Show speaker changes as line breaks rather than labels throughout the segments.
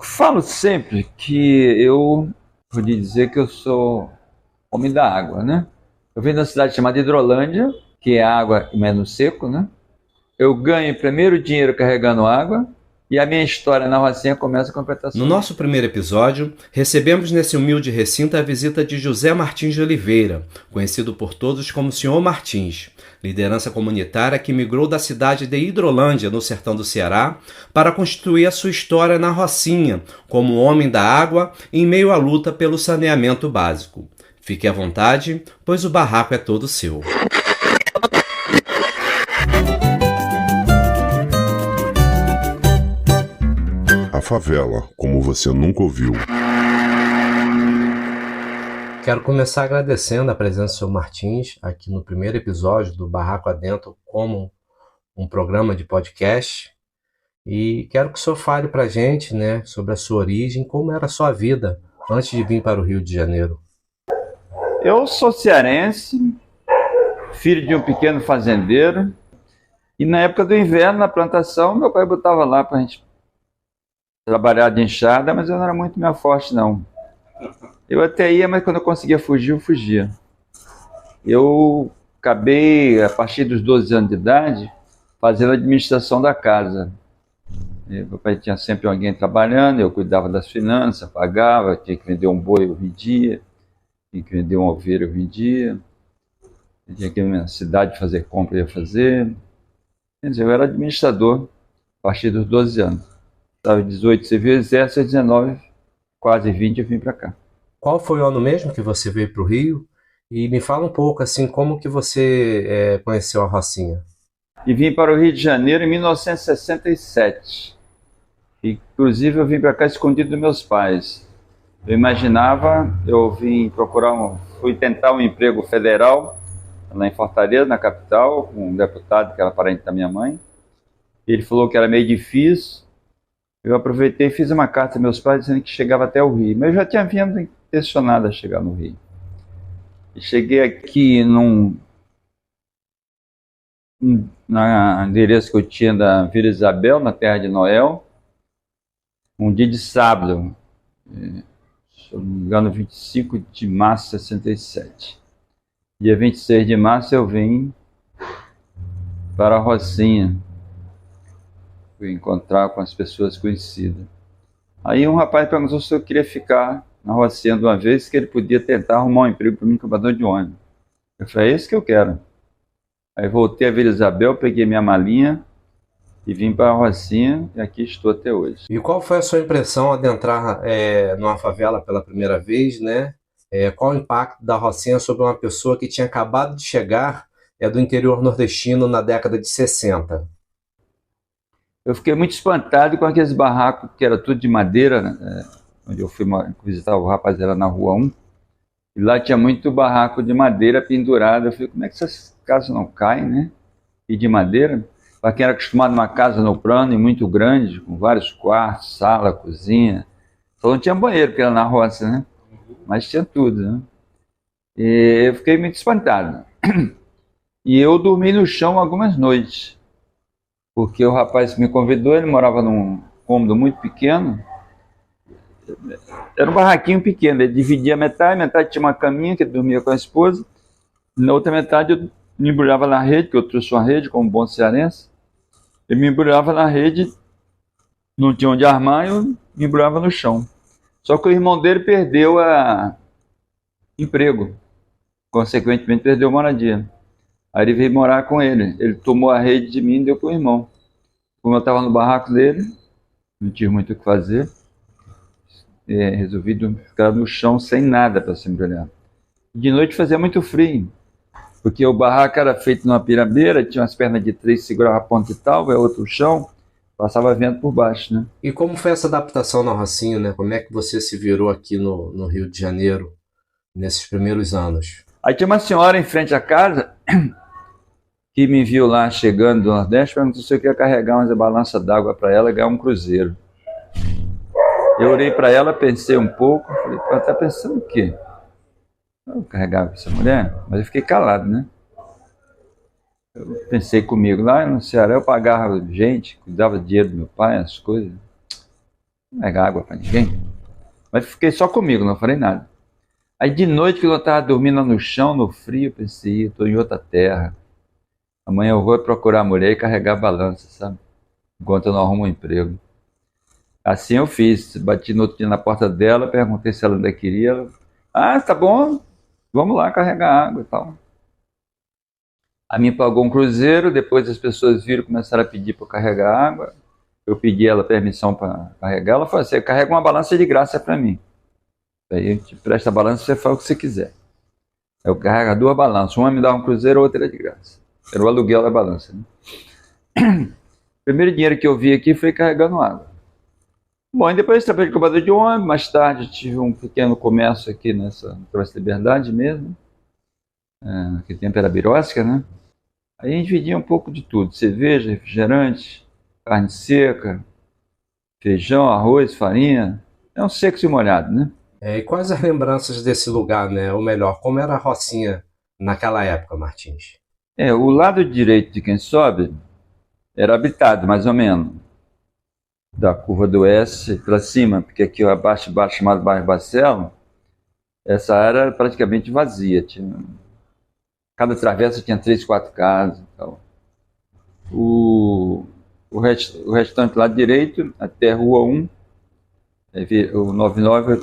Falo sempre que eu vou dizer que eu sou homem da água, né? Eu venho de uma cidade chamada Hidrolândia, que é água e menos seco, né? Eu ganho primeiro dinheiro carregando água e a minha história na Rocinha começa com a
No
plantação.
nosso primeiro episódio, recebemos nesse humilde recinto a visita de José Martins de Oliveira, conhecido por todos como Senhor Martins, liderança comunitária que migrou da cidade de Hidrolândia, no sertão do Ceará, para constituir a sua história na Rocinha, como homem da água em meio à luta pelo saneamento básico. Fique à vontade, pois o barraco é todo seu.
A favela, como você nunca ouviu.
Quero começar agradecendo a presença do Sr. Martins aqui no primeiro episódio do Barraco Adentro como um programa de podcast. E quero que o senhor fale para a gente, né, sobre a sua origem, como era a sua vida antes de vir para o Rio de Janeiro.
Eu sou cearense, filho de um pequeno fazendeiro, e na época do inverno, na plantação, meu pai botava lá para a gente trabalhar de enxada, mas eu não era muito minha forte, não. Eu até ia, mas quando eu conseguia fugir, eu fugia. Eu acabei, a partir dos 12 anos de idade, fazendo a administração da casa. Meu pai tinha sempre alguém trabalhando, eu cuidava das finanças, pagava, tinha que vender um boi, eu vendia, tinha que vender uma ovelha, eu vendia, tinha que ir na cidade fazer compra, eu ia fazer. Quer dizer, eu era administrador a partir dos 12 anos. Estava 18 serviu o exército, 19, quase 20 eu vim para cá.
Qual foi o ano mesmo que você veio para o Rio? E me fala um pouco, assim, como que você conheceu a Rocinha?
E vim para o Rio de Janeiro em 1967. Inclusive eu vim para cá escondido dos meus pais. Eu imaginava, eu vim procurar, fui tentar um emprego federal lá em Fortaleza, na capital, com um deputado que era parente da minha mãe. Ele falou que era meio difícil. Eu aproveitei e fiz uma carta aos meus pais dizendo que chegava até o Rio. Mas eu já tinha vindo intencionado a chegar no Rio. E cheguei aqui no endereço que eu tinha da Vila Isabel, na terra de Noel, um dia de sábado, se eu não me engano, 25 de março de 67. Dia 26 de março eu vim para a Rocinha, fui encontrar com as pessoas conhecidas. Aí um rapaz perguntou se eu queria ficar na Rocinha de uma vez, que ele podia tentar arrumar um emprego para mim, cobrador de ônibus. Eu falei, é isso que eu quero. Aí voltei a Vila Isabel, peguei minha malinha e vim para a Rocinha, e aqui estou até hoje.
E qual foi a sua impressão ao adentrar numa favela pela primeira vez, né? Qual o impacto da Rocinha sobre uma pessoa que tinha acabado de chegar do interior nordestino na década de 60?
Eu fiquei muito espantado com aqueles barracos que era tudo de madeira, né? Onde eu fui visitar o rapaz, era na Rua 1, e lá tinha muito barraco de madeira pendurado. Eu falei, como é que essas casas não caem, né? E de madeira, para quem era acostumado numa casa no plano e muito grande, com vários quartos, sala, cozinha, só não tinha banheiro, porque era na roça, né? Mas tinha tudo, né? E eu fiquei muito espantado. E eu dormi no chão algumas noites, porque o rapaz que me convidou, ele morava num cômodo muito pequeno. Era um barraquinho pequeno, ele dividia metade tinha uma caminha que ele dormia com a esposa, e na outra metade eu me embrulhava na rede, que eu trouxe uma rede como bom cearense. Eu me embrulhava na rede, não tinha onde armar, eu me embrulhava no chão. Só que o irmão dele perdeu o emprego, consequentemente perdeu a moradia. Aí ele veio morar com ele. Ele tomou a rede de mim e deu para o irmão. Como eu estava no barraco dele, não tinha muito o que fazer, resolvi ficar no chão sem nada para se embrulhar. De noite fazia muito frio, porque o barraco era feito numa pirabeira, tinha umas pernas de três, segurava a ponta e tal, vai outro chão, passava vento por baixo, né?
E como foi essa adaptação na Rocinha, né? Como é que você se virou aqui no Rio de Janeiro nesses primeiros anos?
Aí tinha uma senhora em frente à casa que me viu lá chegando do Nordeste, perguntou se eu queria carregar uma balança d'água para ela e ganhar um cruzeiro. Eu olhei para ela, pensei um pouco, falei, ela está pensando o quê? Eu carregava essa mulher, mas eu fiquei calado, né? Eu pensei comigo, lá no Ceará eu pagava gente, cuidava do dinheiro do meu pai, as coisas. Não pegar água para ninguém. Mas fiquei só comigo, não falei nada. Aí de noite, que eu estava dormindo no chão, no frio, pensei, estou em outra terra. Amanhã eu vou procurar a mulher e carregar a balança, sabe? Enquanto eu não arrumo um emprego. Assim eu fiz. Bati no outro dia na porta dela, perguntei se ela ainda queria. Ela, tá bom, vamos lá carregar água e tal. A mim pagou um cruzeiro, depois as pessoas viram, começaram a pedir para eu carregar água. Eu pedi ela permissão para carregar. Ela falou assim: carrega uma balança de graça para mim. Aí a gente presta a balança e você faz o que você quiser. Eu carrego 2 balanças. Uma me dá um cruzeiro, a outra era de graça. Era o aluguel da balança. Né? O primeiro dinheiro que eu vi aqui foi carregando água. Bom, e depois trabalhei de cobrador de ônibus. Mais tarde tive um pequeno comércio aqui nessa Praça Liberdade mesmo. Naquele tempo era Birosca, né? Aí a gente vendia um pouco de tudo. Cerveja, refrigerante, carne seca, feijão, arroz, farinha. É um seco e molhado, né?
E quais as lembranças desse lugar, né? Ou melhor, como era a Rocinha naquela época, Martins?
O lado direito de quem sobe era habitado, mais ou menos, da curva do S para cima, porque aqui abaixo, chamado bairro Bacelo, essa área era praticamente vazia. Cada travessa tinha 3, 4 casas. Então. O restante lado direito, até a Rua 1, o 99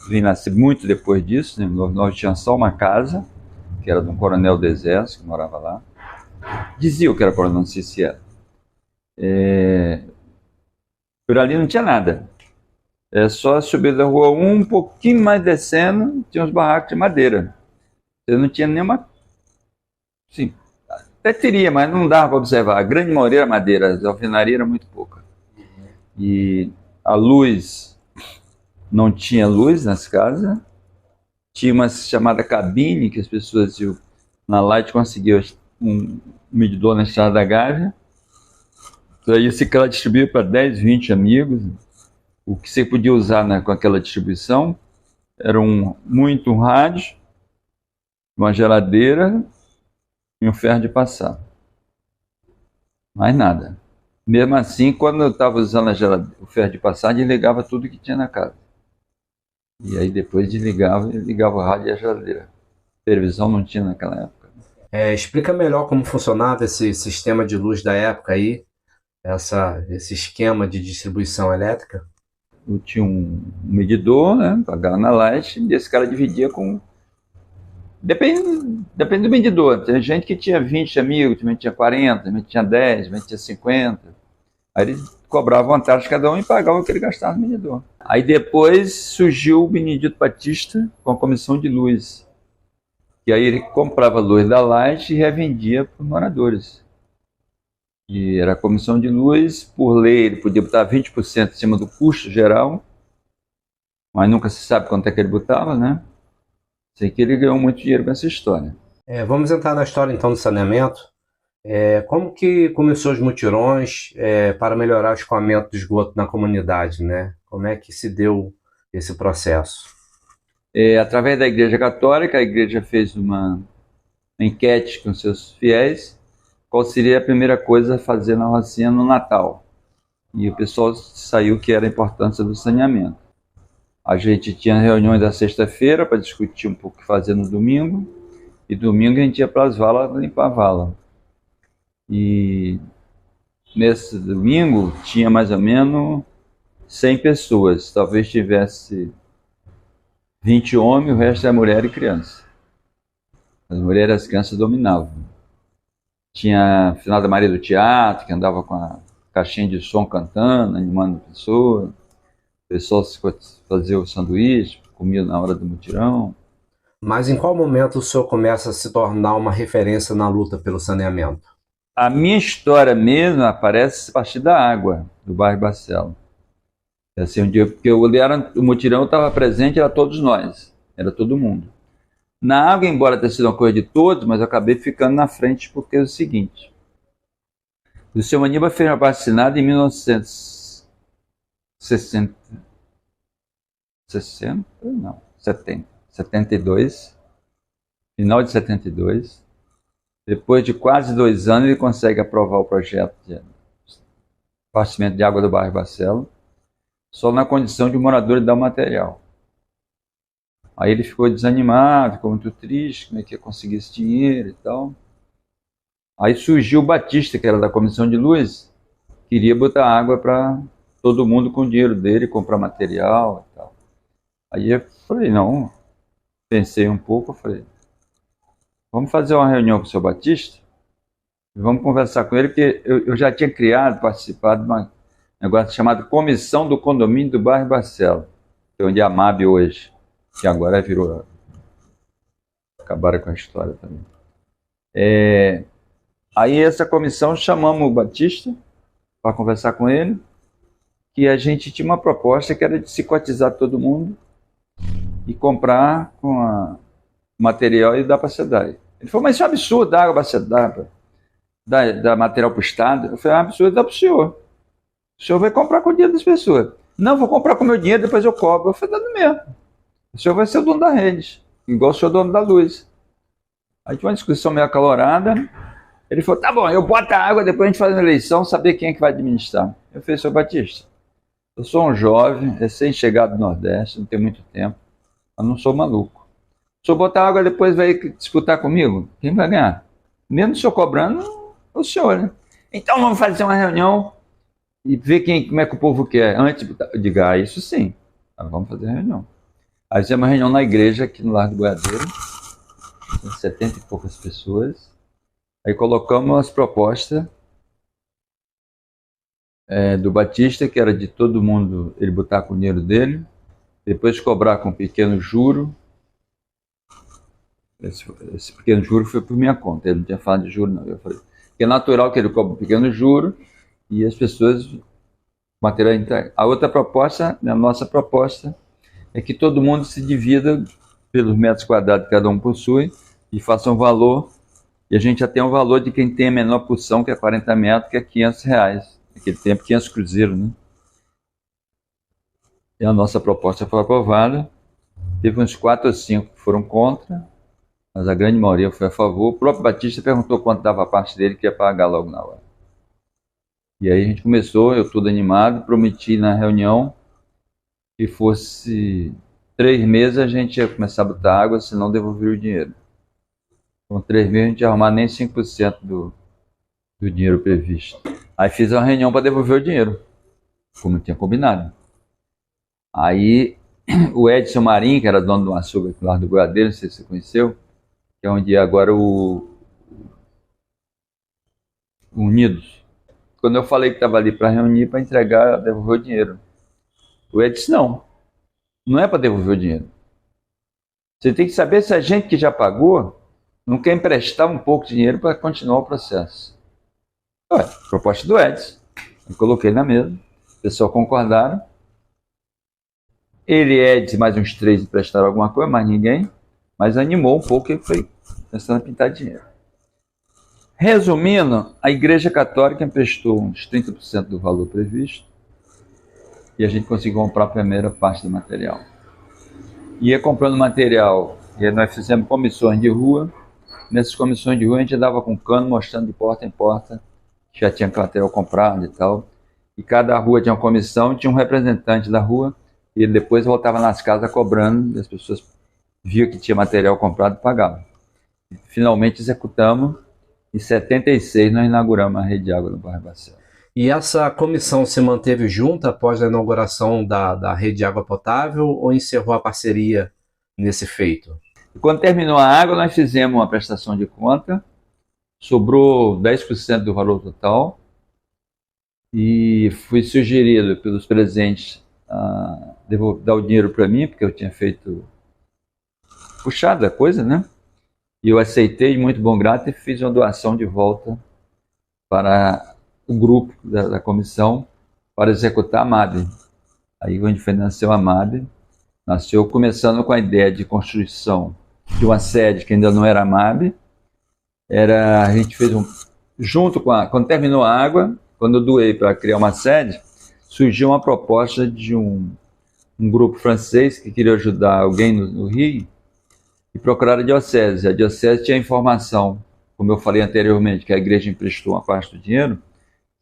vim nascer muito depois disso. Né? O 99 tinha só uma casa, que era de um coronel do exército, que morava lá. Dizia que era coronel, não sei se era. Por ali não tinha nada. É só subir da Rua 1, um pouquinho mais descendo, tinha uns barracos de madeira. Eu não tinha nenhuma... Sim, até teria, mas não dava para observar. A grande maioria era madeira, a alvenaria era muito pouca. E a luz, não tinha luz nas casas. Tinha uma chamada cabine, que as pessoas iam na Light, conseguiam um medidor na Estrada da Gávea. Aí esse cara distribuía para 10, 20 amigos. O que você podia usar com aquela distribuição era muito um rádio, uma geladeira e um ferro de passar. Mais nada. Mesmo assim, quando eu estava usando o ferro de passar, desligava tudo que tinha na casa. E aí depois ligava o rádio e a geladeira. Televisão não tinha naquela época.
Explica melhor como funcionava esse sistema de luz da época aí, esse esquema de distribuição elétrica.
Eu tinha um medidor, né, pagava na Light, e esse cara dividia com... Depende do medidor. Tem gente que tinha 20 amigos, também tinha 40, também tinha 10, também tinha 50. Aí ele cobrava vantagem de cada um e pagava o que ele gastava no medidor. Aí depois surgiu o Benedito Batista com a comissão de luz. E aí ele comprava luz da Light e revendia para os moradores. E era a comissão de luz, por lei ele podia botar 20% em cima do custo geral, mas nunca se sabe quanto é que ele botava, né? Sei que ele ganhou muito dinheiro com essa história.
Vamos entrar na história então do saneamento. Como que começou os mutirões para melhorar o escoamento do esgoto na comunidade, né? Como é que se deu esse processo?
Através da Igreja Católica, a igreja fez uma enquete com seus fiéis, qual seria a primeira coisa a fazer na Rocinha no Natal. E o pessoal saiu que era a importância do saneamento. A gente tinha reuniões da sexta-feira para discutir um pouco o que fazer no domingo, e domingo a gente ia para as valas limpar a vala. E nesse domingo tinha mais ou menos 100 pessoas, talvez tivesse 20 homens, o resto era mulher e criança. As mulheres e as crianças dominavam. Tinha a final da Maria do Teatro, que andava com a caixinha de som cantando, animando a pessoa. O pessoal fazia o sanduíche, comia na hora do mutirão.
Mas em qual momento o senhor começa a se tornar uma referência na luta pelo saneamento?
A minha história mesmo aparece a partir da água, do bairro Bacelo. Assim, um dia, porque o mutirão estava presente, era todos nós, era todo mundo. Na água, embora tenha sido uma coisa de todos, mas eu acabei ficando na frente porque é o seguinte. O seu Aníbal fez uma assinada em 1960, 72, final de 72. Depois de quase 2 anos, ele consegue aprovar o projeto de abastecimento de água do bairro Bacelo. só na condição de o morador dar o material. Aí ele ficou desanimado, ficou muito triste, como é que ia conseguir esse dinheiro e tal. Aí surgiu o Batista, que era da Comissão de Luz, queria botar água para todo mundo com o dinheiro dele, comprar material e tal. Aí eu falei, não, pensei um pouco, eu falei, vamos fazer uma reunião com o seu Batista, e vamos conversar com ele, porque eu já tinha participado de um negócio chamado Comissão do Condomínio do Bairro Barcelo, que é onde é a MAB hoje, que agora virou, acabaram com a história também. Aí essa comissão, chamamos o Batista para conversar com ele, que a gente tinha uma proposta que era de se cotizar todo mundo e comprar com o material e dar para a SEDAI. Ele falou, mas isso é um absurdo, dar água para a SEDAI, dar material para o Estado. Eu falei, é um absurdo, dá para o senhor. O senhor vai comprar com o dinheiro das pessoas. Não, vou comprar com o meu dinheiro, depois eu cobro. Eu falei, dá no mesmo. O senhor vai ser o dono da rede, igual o senhor é o dono da luz. Aí tinha uma discussão meio acalorada. Ele falou, tá bom, eu boto a água, depois a gente faz uma eleição, saber quem é que vai administrar. Eu falei, senhor Batista, eu sou um jovem, recém-chegado do Nordeste, não tenho muito tempo, mas não sou maluco. Se eu botar água, depois vai disputar comigo, quem vai ganhar? Mesmo o senhor cobrando, o senhor, né? Então vamos fazer uma reunião e ver como é que o povo quer. Antes de diga, isso sim, mas vamos fazer a reunião. Aí fizemos uma reunião na igreja, aqui no Largo do Boiadeiro, 70 e poucas pessoas. Aí colocamos as propostas do Batista, que era de todo mundo ele botar com o dinheiro dele, depois cobrar com um pequeno juro. Esse pequeno juro foi por minha conta, ele não tinha falado de juro não. Eu falei que é natural que ele cobre um pequeno juro e as pessoas material entregue. A outra proposta, a nossa proposta, é que todo mundo se divida pelos metros quadrados que cada um possui e faça um valor. E a gente já tem um valor de quem tem a menor porção, que é 40 metros, que é R$500. Naquele tempo, 500 cruzeiros, né? E a nossa proposta foi aprovada. Teve uns 4 ou 5 que foram contra, mas a grande maioria foi a favor. O próprio Batista perguntou quanto dava a parte dele, que ia pagar logo na hora. E aí a gente começou, eu todo animado, prometi na reunião que fosse 3 meses a gente ia começar a botar água, senão devolver o dinheiro. Com 3 meses a gente ia arrumar nem 5% do dinheiro previsto. Aí fiz uma reunião para devolver o dinheiro, como eu tinha combinado. Aí o Edson Marinho, que era dono do açougue aqui lá do Boiadeiro, não sei se você conheceu, que é onde é agora o Unidos. Quando eu falei que estava ali para reunir, para entregar, devolver o dinheiro. O Edson disse, não é para devolver o dinheiro. Você tem que saber se a gente que já pagou não quer emprestar um pouco de dinheiro para continuar o processo. Olha, proposta do Edson. Eu coloquei na mesa, o pessoal concordaram. Ele, Edson, mais uns 3 emprestaram alguma coisa, mais ninguém, mas animou um pouco e foi pensando em pintar dinheiro. Resumindo, a Igreja Católica emprestou uns 30% do valor previsto e a gente conseguiu comprar a primeira parte do material. Ia comprando material, e nós fizemos comissões de rua. Nessas comissões de rua a gente andava com cano mostrando de porta em porta que já tinha material comprado e tal. E cada rua tinha uma comissão, tinha um representante da rua e ele depois voltava nas casas cobrando, e as pessoas viam que tinha material comprado e pagavam. E finalmente executamos. Em 76 nós inauguramos a rede de água no bairro Barcelo.
E essa comissão se manteve junta após a inauguração da rede de água potável ou encerrou a parceria nesse feito?
E quando terminou a água, nós fizemos uma prestação de conta, sobrou 10% do valor total e fui sugerido pelos presentes a dar o dinheiro para mim, porque eu tinha feito puxada a coisa, né? E eu aceitei, muito bom grato, e fiz uma doação de volta para o grupo da comissão para executar a MAB. Aí onde nasceu a MAB, nasceu começando com a ideia de construção de uma sede que ainda não era a MAB. A gente fez junto com quando terminou a água, quando eu doei para criar uma sede, surgiu uma proposta de um grupo francês que queria ajudar alguém no Rio, e procuraram a diocese. A diocese tinha informação, como eu falei anteriormente, que a igreja emprestou uma parte do dinheiro,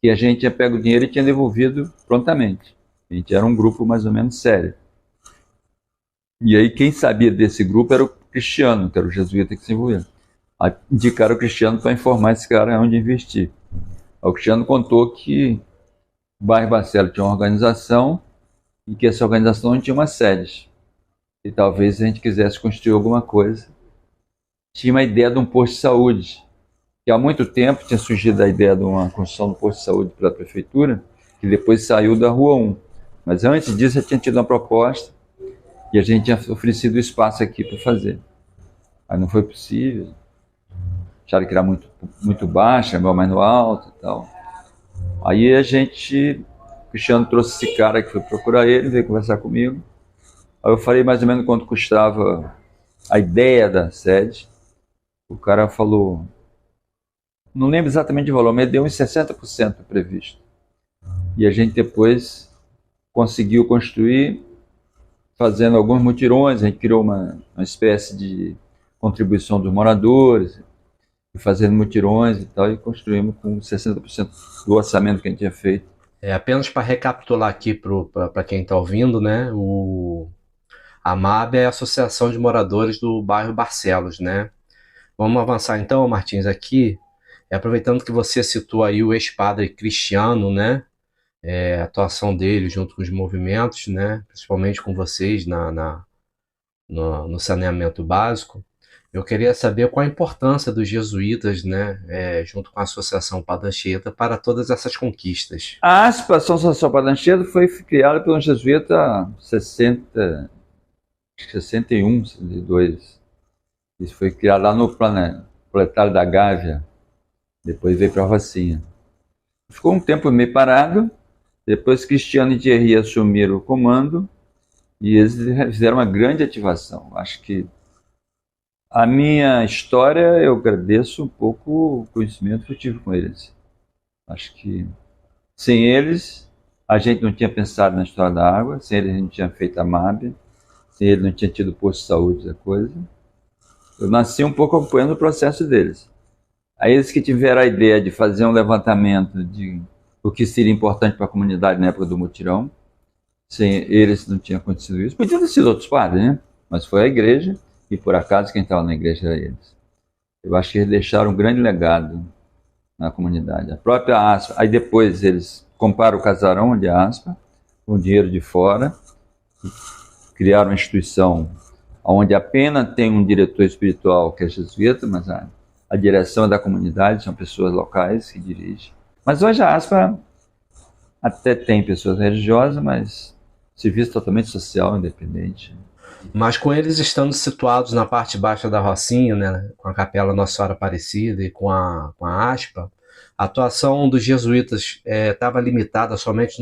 e a gente tinha pego o dinheiro e tinha devolvido prontamente. A gente era um grupo mais ou menos sério. E aí quem sabia desse grupo era o Cristiano, que era o jesuíta que se envolvia. Aí indicaram o Cristiano para informar esse cara onde investir. Aí o Cristiano contou que o bairro Barcelos tinha uma organização e que essa organização não tinha uma sede. E talvez a gente quisesse construir alguma coisa. Tinha uma ideia de um posto de saúde, que há muito tempo tinha surgido a ideia de uma construção de um posto de saúde pela prefeitura, que depois saiu da Rua 1. Mas antes disso já tinha tido uma proposta e a gente tinha oferecido espaço aqui para fazer. Aí não foi possível. Acharam que era muito baixa, mais no alto e tal. Aí o Cristiano trouxe esse cara que foi procurar ele, veio conversar comigo. Aí eu falei mais ou menos quanto custava a ideia da sede. O cara falou, não lembro exatamente o valor, mas deu uns 60% previsto. E a gente depois conseguiu construir, fazendo alguns mutirões, a gente criou uma espécie de contribuição dos moradores, fazendo mutirões e tal, e construímos com 60% do orçamento que a gente tinha feito.
Apenas para recapitular aqui para quem está ouvindo, né? A MAB é a Associação de Moradores do Bairro Barcelos, né? Vamos avançar então, Martins, aqui, aproveitando que você citou aí o ex-padre Cristiano, né? A atuação dele junto com os movimentos, né? Principalmente com vocês no saneamento básico. Eu queria saber qual a importância dos jesuítas, né, junto com a Associação Padre Anchieta, para todas essas conquistas.
A Associação Padre Anchieta foi criada por um jesuíta em 61, 62. Isso foi criado lá no Proletário da Gávea, depois veio para a Rocinha. Ficou um tempo meio parado, depois Cristiano e Thierry assumiram o comando e eles fizeram uma grande ativação. Acho que a minha história, eu agradeço um pouco o conhecimento que eu tive com eles. Acho que sem eles, a gente não tinha pensado na história da água, sem eles a gente não tinha feito a MAB, sem eles não tinha tido posto de saúde, da coisa. Eu nasci um pouco acompanhando o processo deles. Aí eles que tiveram a ideia de fazer um levantamento de o que seria importante para a comunidade na época do mutirão, sem eles não tinha acontecido isso. Podia ter sido outros padres, né? Mas foi a igreja. E por acaso quem estava na igreja era eles. Eu acho que eles deixaram um grande legado na comunidade. A própria ASPA, aí depois eles compraram o casarão de ASPA, com dinheiro de fora, criaram uma instituição onde apenas tem um diretor espiritual que é jesuíta, mas a direção é da comunidade, são pessoas locais que dirigem. Mas hoje a ASPA até tem pessoas religiosas, mas serviço totalmente social, independente.
Mas com eles estando situados na parte baixa da Rocinha, né, com a Capela Nossa Senhora Aparecida e com a ASPA, a atuação dos jesuítas estava limitada somente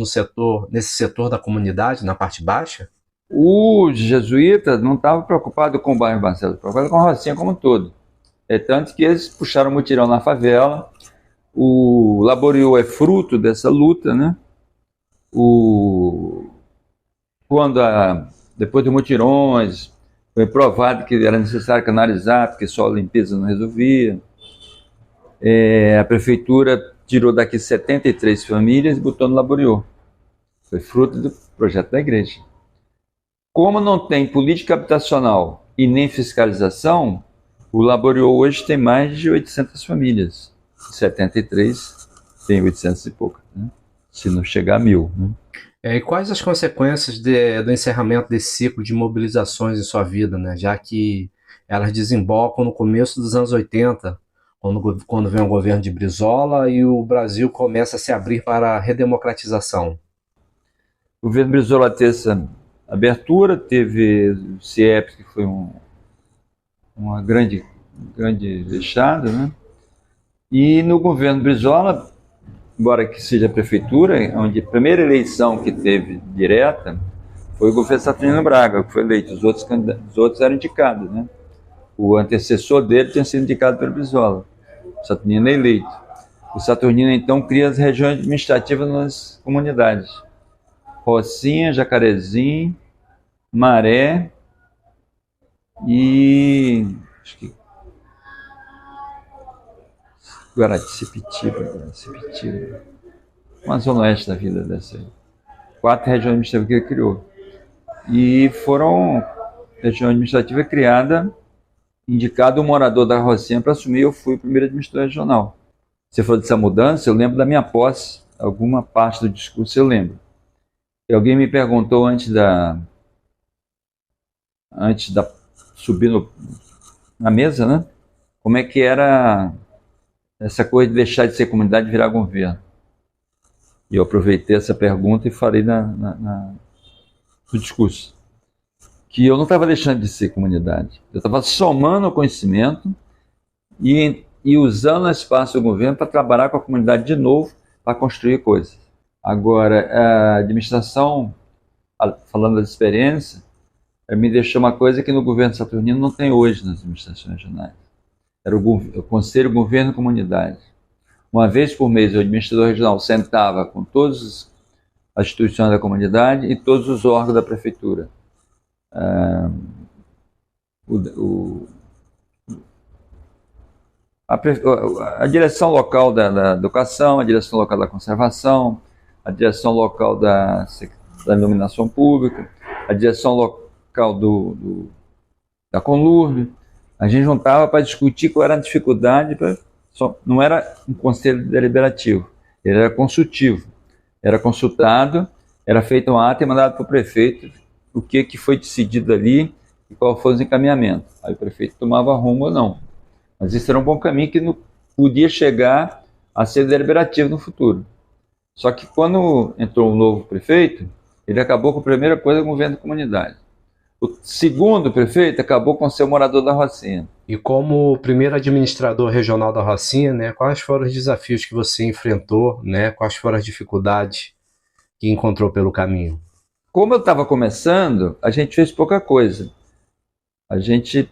nesse setor da comunidade, na parte baixa?
Os jesuítas não estavam preocupados com o bairro Barcelos, preocupados com a Rocinha como um todo. É tanto que eles puxaram o mutirão na favela. O Laboriou é fruto dessa luta, né? Depois de mutirões, foi provado que era necessário canalizar, porque só a limpeza não resolvia. A prefeitura tirou daqui 73 famílias e botou no Laboriou. Foi fruto do projeto da igreja. Como não tem política habitacional e nem fiscalização, o Laboriou hoje tem mais de 800 famílias. 73 tem 800 e pouco, né? Se não chegar a 1000. Né?
E quais as consequências do encerramento desse ciclo de mobilizações em sua vida, né? Já que elas desembocam no começo dos anos 80, quando vem o governo de Brizola e o Brasil começa a se abrir para a redemocratização?
O governo Brizola teve essa abertura, teve o CIEP, que foi uma grande vexada, né? E no governo Brizola, embora que seja a prefeitura, onde a primeira eleição que teve direta foi o governo Saturnino Braga, que foi eleito. Os outros eram indicados, né? O antecessor dele tinha sido indicado pelo Brizola. O Saturnino é eleito. O Saturnino, então, cria as regiões administrativas nas comunidades. Rocinha, Jacarezinho, Maré e... acho que Guaraci-Sepitiba, uma zona oeste da vida dessa aí. 4 regiões administrativas que ele criou. E foram região administrativa criada, indicado um morador da Rocinha para assumir, eu fui o primeiro administrador regional. Você falou dessa mudança, eu lembro da minha posse, alguma parte do discurso eu lembro. E alguém me perguntou antes da subir na mesa, né? Como é que era essa coisa de deixar de ser comunidade e virar governo. E eu aproveitei essa pergunta e falei no discurso que eu não estava deixando de ser comunidade. Eu estava somando o conhecimento e usando o espaço do governo para trabalhar com a comunidade de novo, para construir coisas. Agora, a administração, falando da experiência, me deixou uma coisa que no governo saturnino não tem hoje nas administrações regionais. Era o Conselho Governo Comunidade. Uma vez por mês, o administrador regional sentava com todas as instituições da comunidade e todos os órgãos da prefeitura. A direção local da educação, a direção local da conservação, a direção local da iluminação pública, a direção local da Conlurb. A gente juntava para discutir qual era a dificuldade. Não era um conselho deliberativo, ele era consultivo. Era consultado, era feito um ato e mandado para o prefeito o que foi decidido ali e qual foi os encaminhamentos. Aí o prefeito tomava rumo ou não. Mas isso era um bom caminho que não podia chegar a ser deliberativo no futuro. Só que quando entrou um novo prefeito, ele acabou com a primeira coisa, o governo da comunidade. O segundo prefeito acabou com ser o morador da Rocinha.
E como primeiro administrador regional da Rocinha, né, quais foram os desafios que você enfrentou, né, quais foram as dificuldades que encontrou pelo caminho?
Como eu estava começando, a gente fez pouca coisa. A gente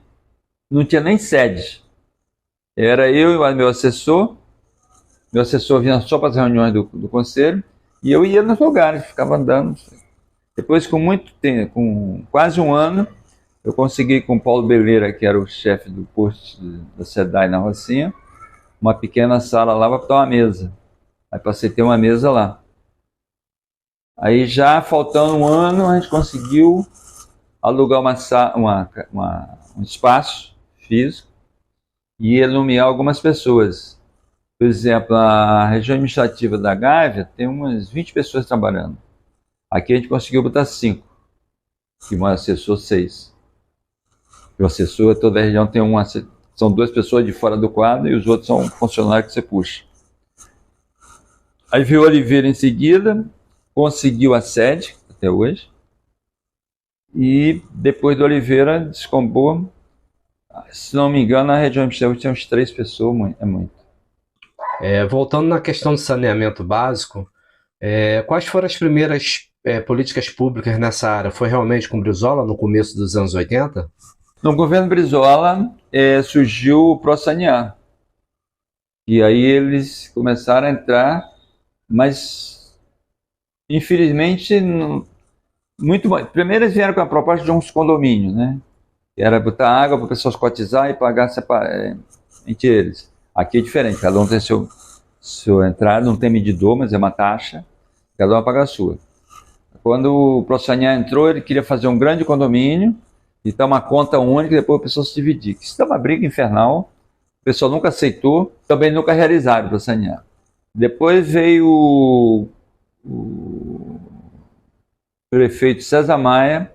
não tinha nem sede. Era eu e o meu assessor vinha só para as reuniões do conselho, e eu ia nos lugares, ficava andando. Depois, com muito tempo, com quase um ano, eu consegui com o Paulo Beleira, que era o chefe do posto da SEDAI na Rocinha, uma pequena sala lá para botar uma mesa. Aí passei a ter uma mesa lá. Aí já faltando um ano, a gente conseguiu alugar um espaço físico e nomear algumas pessoas. Por exemplo, a região administrativa da Gávea tem umas 20 pessoas trabalhando. Aqui a gente conseguiu botar 5, e um assessor 6. O assessor, toda a região tem são 2 pessoas de fora do quadro e os outros são funcionários que você puxa. Aí veio o Oliveira em seguida, conseguiu a sede, até hoje, e depois do Oliveira descombou, se não me engano, na região administrativa tinha uns 3 pessoas, é muito.
Voltando na questão do saneamento básico, quais foram as primeiras políticas públicas nessa área? Foi realmente com Brizola no começo dos anos 80?
No governo Brizola surgiu o ProSanear. E aí eles começaram a entrar, mas infelizmente primeiro eles vieram com a proposta de uns condomínios, né? Que era botar água para pessoas cotizar e pagar entre eles. Aqui é diferente, cada um tem sua entrada, não tem medidor, mas é uma taxa, cada um paga a sua. Quando o ProSanear entrou, ele queria fazer um grande condomínio e dar uma conta única e depois a pessoa se dividir. Isso dá uma briga infernal, o pessoal nunca aceitou, também nunca realizaram o ProSanear. Depois veio o prefeito César Maia,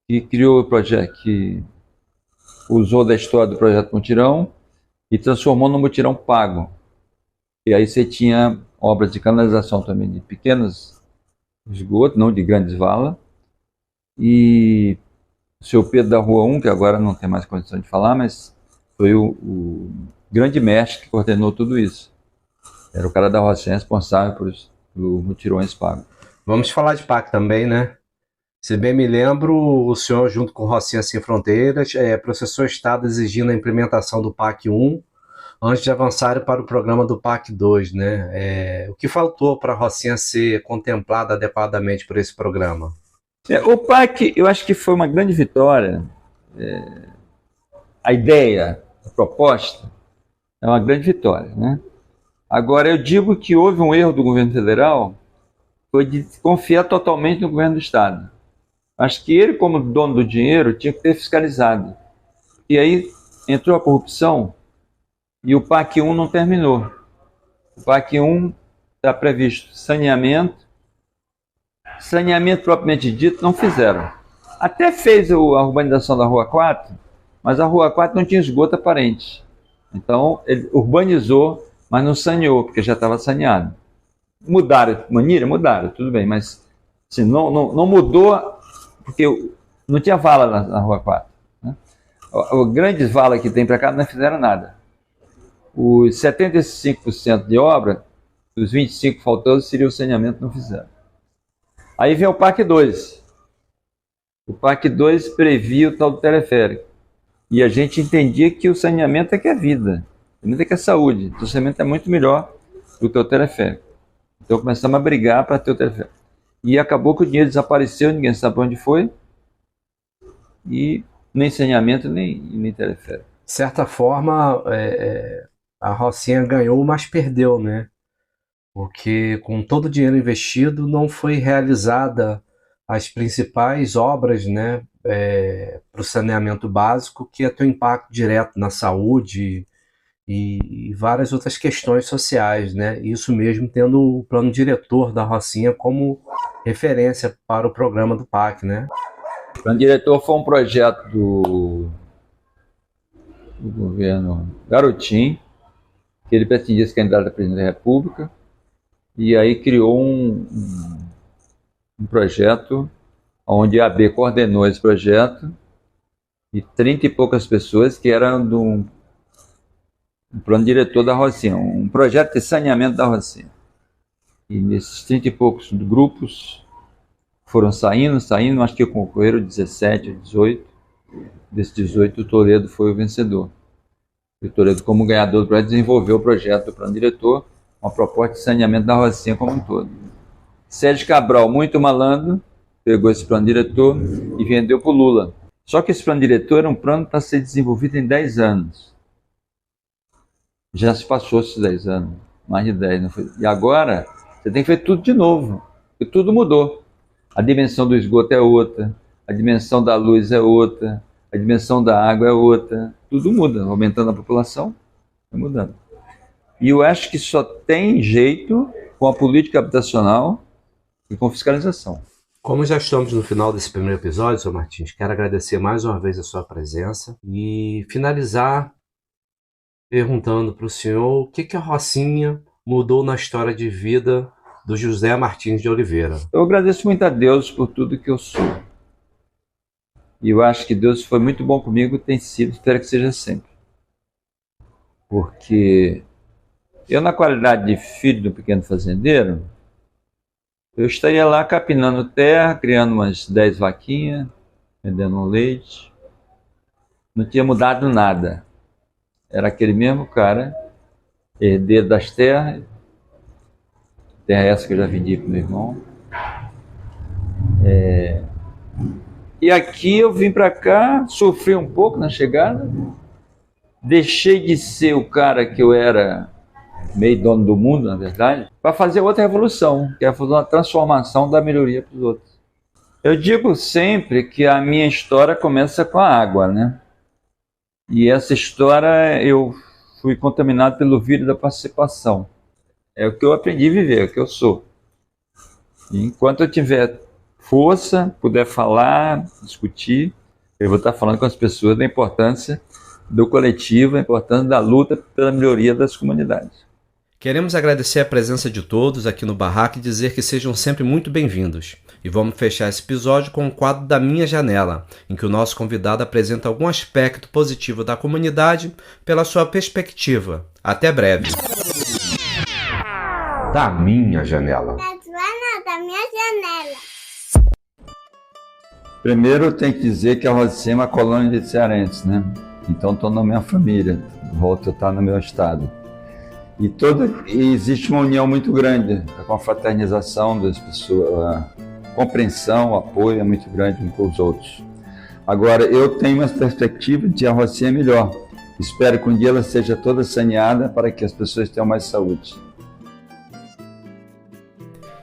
que criou o projeto, que usou da história do projeto Mutirão e transformou no Mutirão Pago. E aí você tinha obras de canalização também, de pequenos esgotos, não de grandes valas. E o seu Pedro da Rua 1, que agora não tem mais condição de falar, mas foi o grande mestre que coordenou tudo isso. Era o cara da Rocinha responsável por mutirões pagos.
Vamos falar de PAC também, né? Se bem me lembro, o senhor, junto com Rocinha Sem Fronteiras, processou o Estado exigindo a implementação do PAC 1 antes de avançarem para o programa do PAC 2, né? O que faltou para a Rocinha ser contemplada adequadamente por esse programa?
O PAC, eu acho que foi uma grande vitória. A ideia, a proposta, é uma grande vitória, né? Agora, eu digo que houve um erro do governo federal foi de confiar totalmente no governo do Estado. Acho que ele, como dono do dinheiro, tinha que ter fiscalizado. E aí entrou a corrupção e o PAC 1 não terminou. O PAC 1 está previsto saneamento. Saneamento propriamente dito não fizeram. Até fez a urbanização da Rua 4, mas a Rua 4 não tinha esgoto aparente. Então ele urbanizou, mas não saneou, porque já estava saneado. Mudaram maneira? Mudaram, tudo bem, mas assim, não mudou, porque não tinha vala na Rua 4. Né? O grande vala que tem para cá não fizeram nada. Os 75% de obra, os 25% faltosos seria o saneamento, não fizeram. Aí vem o PAC 2. O PAC 2 previa o tal do teleférico. E a gente entendia que o saneamento é que é vida, o saneamento é que é saúde. O saneamento é muito melhor do que o teleférico. Então começamos a brigar para ter o teleférico. E acabou que o dinheiro desapareceu, ninguém sabe para onde foi. E nem saneamento, nem teleférico.
De certa forma, a Rocinha ganhou, mas perdeu, né? Porque com todo o dinheiro investido não foi realizada as principais obras, né, para o saneamento básico, que ia ter um impacto direto na saúde e várias outras questões sociais, né? Isso mesmo tendo o plano diretor da Rocinha como referência para o programa do PAC, né?
O plano diretor foi um projeto do governo Garotinho, que ele pretendia ser candidato a presidente da República, e aí criou um projeto onde a AB coordenou esse projeto e 30 e poucas pessoas que eram do plano diretor da Rocinha, um projeto de saneamento da Rocinha. E nesses 30 e poucos grupos foram saindo, acho que concorreram 17 ou 18. Desses 18, o Toledo foi o vencedor. E o Toledo, como ganhador do projeto, desenvolveu o projeto do plano diretor, uma proposta de saneamento da Rocinha como um todo. Sérgio Cabral, muito malandro, pegou esse plano diretor e vendeu para o Lula. Só que esse plano diretor era um plano para ser desenvolvido em 10 anos. Já se passou esses 10 anos, mais de 10. Não foi? E agora, você tem que fazer tudo de novo, porque tudo mudou. A dimensão do esgoto é outra, a dimensão da luz é outra, a dimensão da água é outra, tudo muda, aumentando a população, vai mudando. E eu acho que só tem jeito com a política habitacional e com fiscalização.
Como já estamos no final desse primeiro episódio, Sr. Martins, quero agradecer mais uma vez a sua presença e finalizar perguntando para o senhor o que a Rocinha mudou na história de vida do José Martins de Oliveira.
Eu agradeço muito a Deus por tudo que eu sou. E eu acho que Deus foi muito bom comigo, tem sido, espero que seja sempre. Porque eu, na qualidade de filho do pequeno fazendeiro, eu estaria lá capinando terra, criando umas 10 vaquinhas, vendendo um leite. Não tinha mudado nada. Era aquele mesmo cara, herdeiro das terras, terra essa que eu já vendi para o meu irmão. E aqui eu vim para cá, sofri um pouco na chegada, deixei de ser o cara que eu era, meio dono do mundo, na verdade, para fazer outra revolução, que é fazer uma transformação da melhoria para os outros. Eu digo sempre que a minha história começa com a água, né? E essa história eu fui contaminado pelo vírus da participação. É o que eu aprendi a viver, é o que eu sou. E enquanto eu tiver força, puder falar, discutir, eu vou estar falando com as pessoas da importância do coletivo, a importância da luta pela melhoria das comunidades.
Queremos agradecer a presença de todos aqui no Barraco e dizer que sejam sempre muito bem-vindos. E vamos fechar esse episódio com o quadro da Minha Janela, em que o nosso convidado apresenta algum aspecto positivo da comunidade pela sua perspectiva. Até breve. Da Minha Janela.
Da minha janela.
Primeiro eu tenho que dizer que a Rocinha é uma colônia de cearenses, né? Então estou na minha família, volto a estar no meu estado. E existe uma união muito grande, a confraternização das pessoas, a compreensão, o apoio é muito grande uns com os outros. Agora, eu tenho uma perspectiva de a Rocinha melhor. Espero que um dia ela seja toda saneada para que as pessoas tenham mais saúde.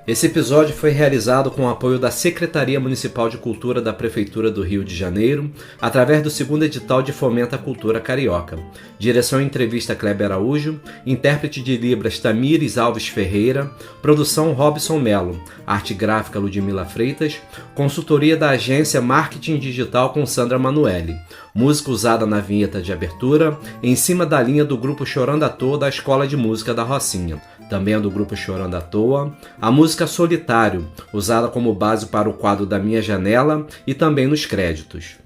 Esse episódio foi realizado com o apoio da Secretaria Municipal de Cultura da Prefeitura do Rio de Janeiro, através do segundo edital de Fomenta a Cultura Carioca. Direção e entrevista Kleber Araújo, intérprete de Libras Tamires Alves Ferreira, produção Robson Melo, arte gráfica Ludmila Freitas, consultoria da agência Marketing Digital com Sandra Manuelli. Música usada na vinheta de abertura, em cima da linha do grupo Chorando à Toa da Escola de Música da Rocinha. Também é do grupo Chorando à Toa, a música Solitário, usada como base para o quadro Da Minha Janela e também nos créditos.